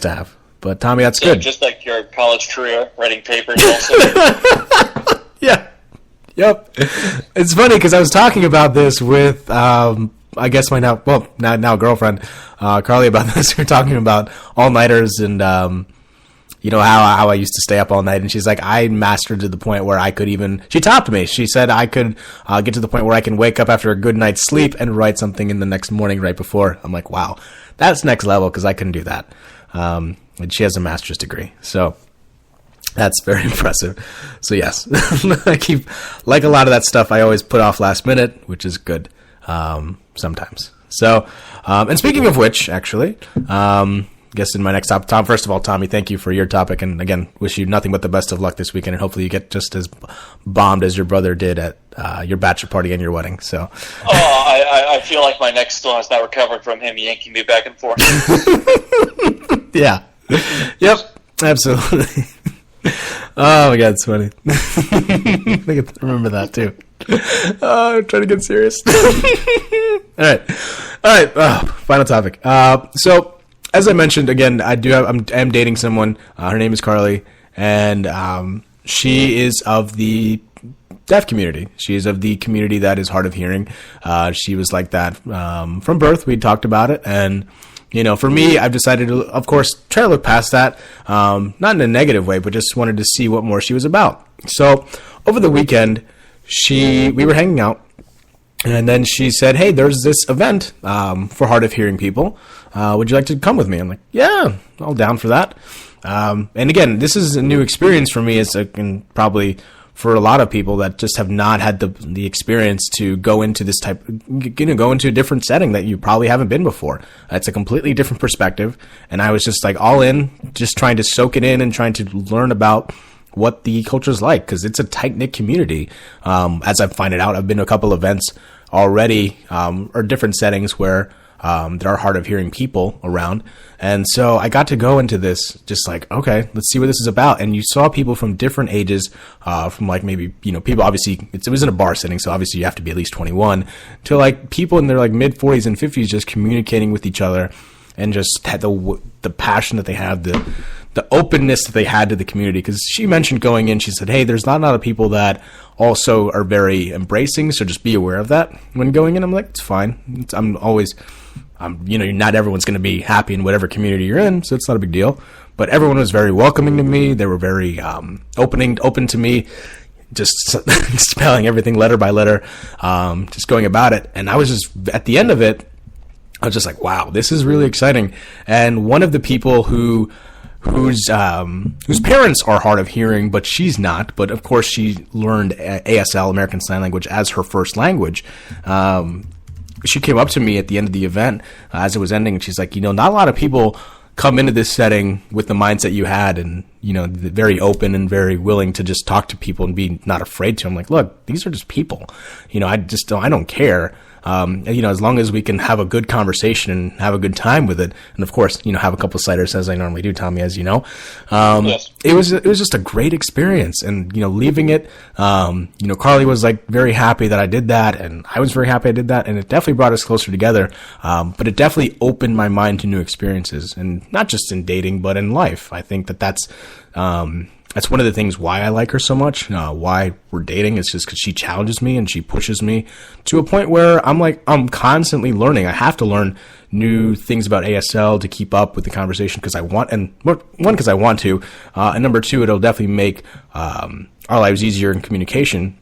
to have. But Tommy, that's So good. just like your college career, writing papers also. Yeah. Yep. It's funny because I was talking about this with, I guess my now girlfriend, Carly, about this. We were talking about all-nighters and, you know, how I used to stay up all night. And she's like, I mastered to the point where I could even, she topped me. She said I could get to the point where I can wake up after a good night's sleep and write something in the next morning right before. I'm like, wow, that's next level because I couldn't do that. And she has a master's degree. So that's very impressive. So yes, I keep, like a lot of that stuff, I always put off last minute, which is good sometimes. So, and speaking of which, actually, I guess in my next topic, Tom, first of all, Tommy, thank you for your topic. And again, wish you nothing but the best of luck this weekend. And hopefully you get just as bombed as your brother did at your bachelor party and your wedding. So, I feel like my neck still has not recovered from him yanking me back and forth. yeah. Yep. Absolutely. Oh my God, it's funny. I think I remember that too. Oh, I'm trying to get serious. All right. Final topic. So, as I mentioned, again, I am dating someone. Her name is Carly, and she is of the deaf community. She is of the community that is hard of hearing. She was like that from birth. We talked about it, and you know, for me, I've decided to, of course, try to look past that, not in a negative way, but just wanted to see what more she was about. So over the weekend, we were hanging out, and then she said, hey, there's this event for hard of hearing people. Would you like to come with me? I'm like, yeah, all down for that. And again, this is a new experience for me, and probably for a lot of people that just have not had the experience to go into this go into a different setting that you probably haven't been before. It's a completely different perspective. And I was just like all in, just trying to soak it in and trying to learn about what the culture is like, because it's a tight-knit community. As I've found out, I've been to a couple events already, or different settings where there are hard of hearing people around. And so I got to go into this just like, okay, let's see what this is about. And you saw people from different ages, from like maybe, you know, people obviously, it was in a bar setting, so obviously you have to be at least 21, to like people in their like mid 40s and 50s just communicating with each other and just had the passion that they had, the openness that they had to the community. Because she mentioned going in, she said, hey, there's not a lot of people that also are very embracing, so just be aware of that when going in. I'm like, it's fine. You know, not everyone's going to be happy in whatever community you're in, so it's not a big deal. But everyone was very welcoming to me. They were very open to me, just spelling everything letter by letter, just going about it. And I was just, at the end of it, I was just like, wow, this is really exciting. And one of the people whose parents are hard of hearing, but she's not. But of course, she learned ASL, American Sign Language, as her first language. She came up to me at the end of the event as it was ending, and she's like, you know, not a lot of people come into this setting with the mindset you had, and, you know, very open and very willing to just talk to people and be not afraid to. I'm like, look, these are just people. You know, I don't care. You know, as long as we can have a good conversation and have a good time with it, and of course, you know, have a couple of ciders as I normally do, Tommy, as you know. Yes. It was just a great experience, and you know, leaving it, you know, Carly was like very happy that I did that, and I was very happy I did that, and it definitely brought us closer together. But it definitely opened my mind to new experiences, and not just in dating, but in life. I think that's one of the things why I like her so much, why we're dating. It's just because she challenges me and she pushes me to a point where I'm constantly learning. I have to learn new things about ASL to keep up with the conversation because I want, and one, because I want to, and number two, it'll definitely make our lives easier in communication.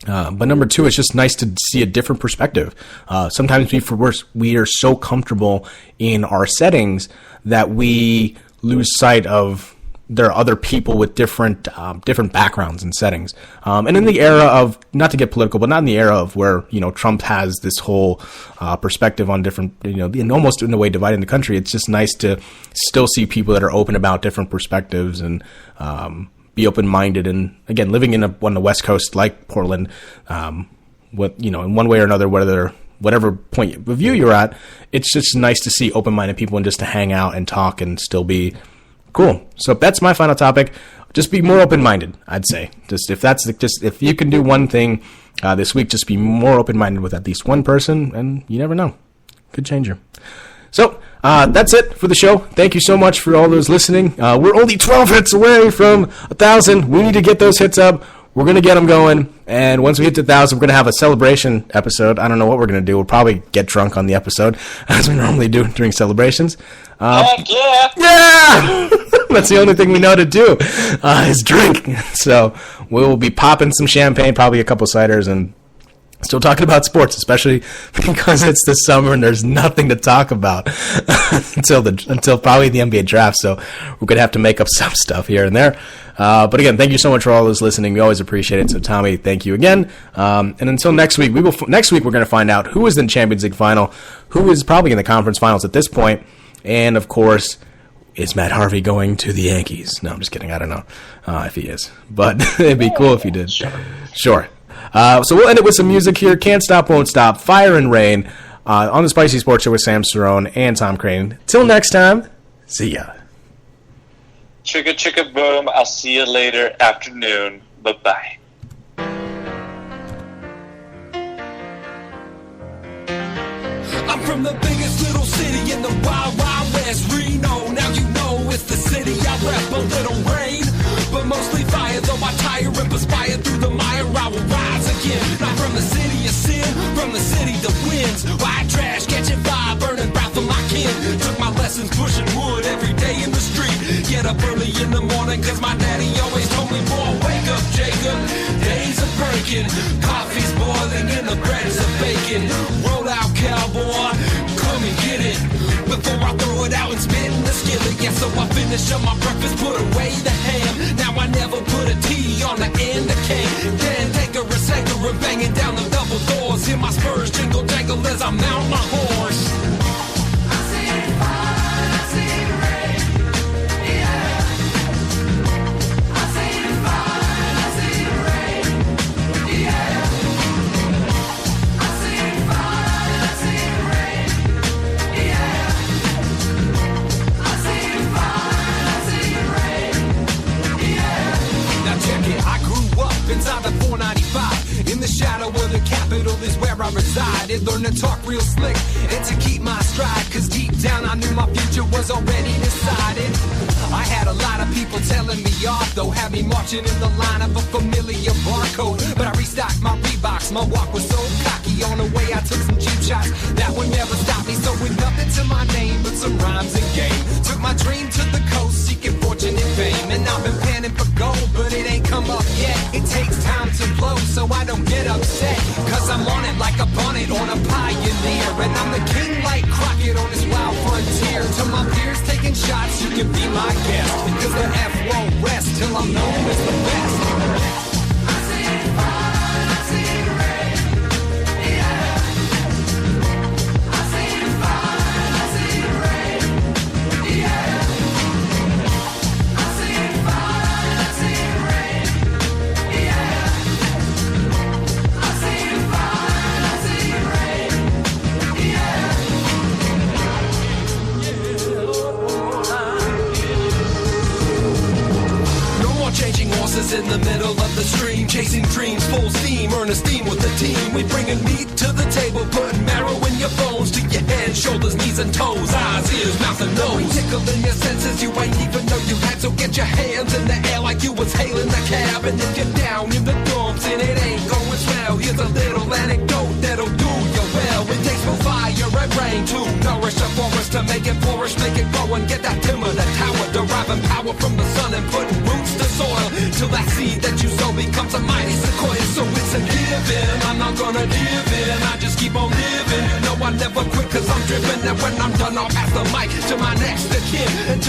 But number two, it's just nice to see a different perspective. Sometimes we are so comfortable in our settings that we lose sight of there are other people with different backgrounds and settings. And in the era of, not to get political, but not in the era of where, you know, Trump has this whole perspective on different, you know, and almost in a way dividing the country. It's just nice to still see people that are open about different perspectives and be open-minded. And again, living on the West Coast like Portland, you know, in one way or another, whatever point of view you're at, it's just nice to see open-minded people and just to hang out and talk and still be cool. So that's my final topic. Just be more open-minded, I'd say. If you can do one thing this week, just be more open-minded with at least one person, and you never know. Could change you. So, that's it for the show. Thank you so much for all those listening. We're only 12 hits away from 1,000. We need to get those hits up. We're going to get them going. And once we hit to 1,000, we're going to have a celebration episode. I don't know what we're going to do. We'll probably get drunk on the episode, as we normally do during celebrations. Heck yeah! Yeah! That's the only thing we know to do, is drink. So we'll be popping some champagne, probably a couple ciders, and still talking about sports, especially because it's the summer and there's nothing to talk about until probably the NBA draft. So we're going to have to make up some stuff here and there. But again, thank you so much for all those listening. We always appreciate it. So Tommy, thank you again. And until next week, next week we're going to find out who is in the Champions League final, who is probably in the conference finals at this point, and of course, is Matt Harvey going to the Yankees? No, I'm just kidding. I don't know if he is, but it'd be cool if he did. Sure. So we'll end it with some music here. Can't Stop, Won't Stop, Fire and Rain on the Spicy Sports Show with Sam Cerrone and Tom Crane. Till next time, see ya. Chicka chicka boom. I'll see you later afternoon. Bye-bye. I'm from the biggest little city in the wild, wild west, Reno. Now you know it's the city I rep. A little rain, but mostly fire. Though I tire and perspire through the mire, I will rise again. Not from the city of sin, from the city that wins. White trash, catching fire, burning breath for my kin. Took my lessons pushing wood every day in the street. Get up early in the morning, cause my daddy always told me, boy, wake up, Jacob. Days are breaking, coffee's boiling and the bread's a baking. Roll out, cowboy, come and get it. Before I throw it out and spit in the skillet. Yeah, so I finish up my breakfast, put away the ham. Now I never put a T on the end of K. Then take a receiver and banging down the double doors. Hear my spurs jingle jangle as I mount my horse. I see fire, I see rain, yeah. I see fire, I see rain, yeah. I see fire, I see rain, yeah. I see fire, I see rain, yeah. Now check it, I grew up inside the 495. In the shadow of the Capitol is where I resided. Learned to talk real slick and to keep my stride. Cause deep down I knew my future was already decided. I had a lot of people telling me off, though, had me marching in the line of a familiar barcode. But I restocked my Reeboks, my walk was so cocky. On the way I took some cheap shots, that would never stop me. So with nothing to my name but some rhymes and game, took my dream to the coast, seeking fortune and fame. And I've been panning for gold, but it ain't come up yet. It takes time to blow, so I don't get upset. Cause I'm on it like a bonnet on a pioneer. And I'm the king like Crockett on this wild frontier. To my peers taking shots, you can be my guest. Cause the F won't rest till I'm known as the best. I see fire, I see rain, yeah. I see fire, I see rain, yeah. I see fire, I see rain, yeah. I see fire, I see rain, yeah. No more changing horses in the middle of the stream, chasing dreams full steam, earn esteem with the team. We bringing meat to the table, putting marrow in your bones, to your head, shoulders, knees and toes, eyes, ears, mouth and nose. We tickling your senses you ain't even know you had. So get your hands in the air like you was hailing the cab. And if you're down in the dumps and it ain't going swell, here's a little anecdote that'll do you well. It takes more fire and rain to nourish a forest, to make it flourish, make it grow and get that timber, the tower, deriving power from the sun and putting roots to soil, till that seed that you sow becomes a mighty sequoia. So it's a given, I'm not gonna give in, I just keep on living. You know I never quit cause I'm driven, and when I'm done I'll pass the mic to my next of kin. And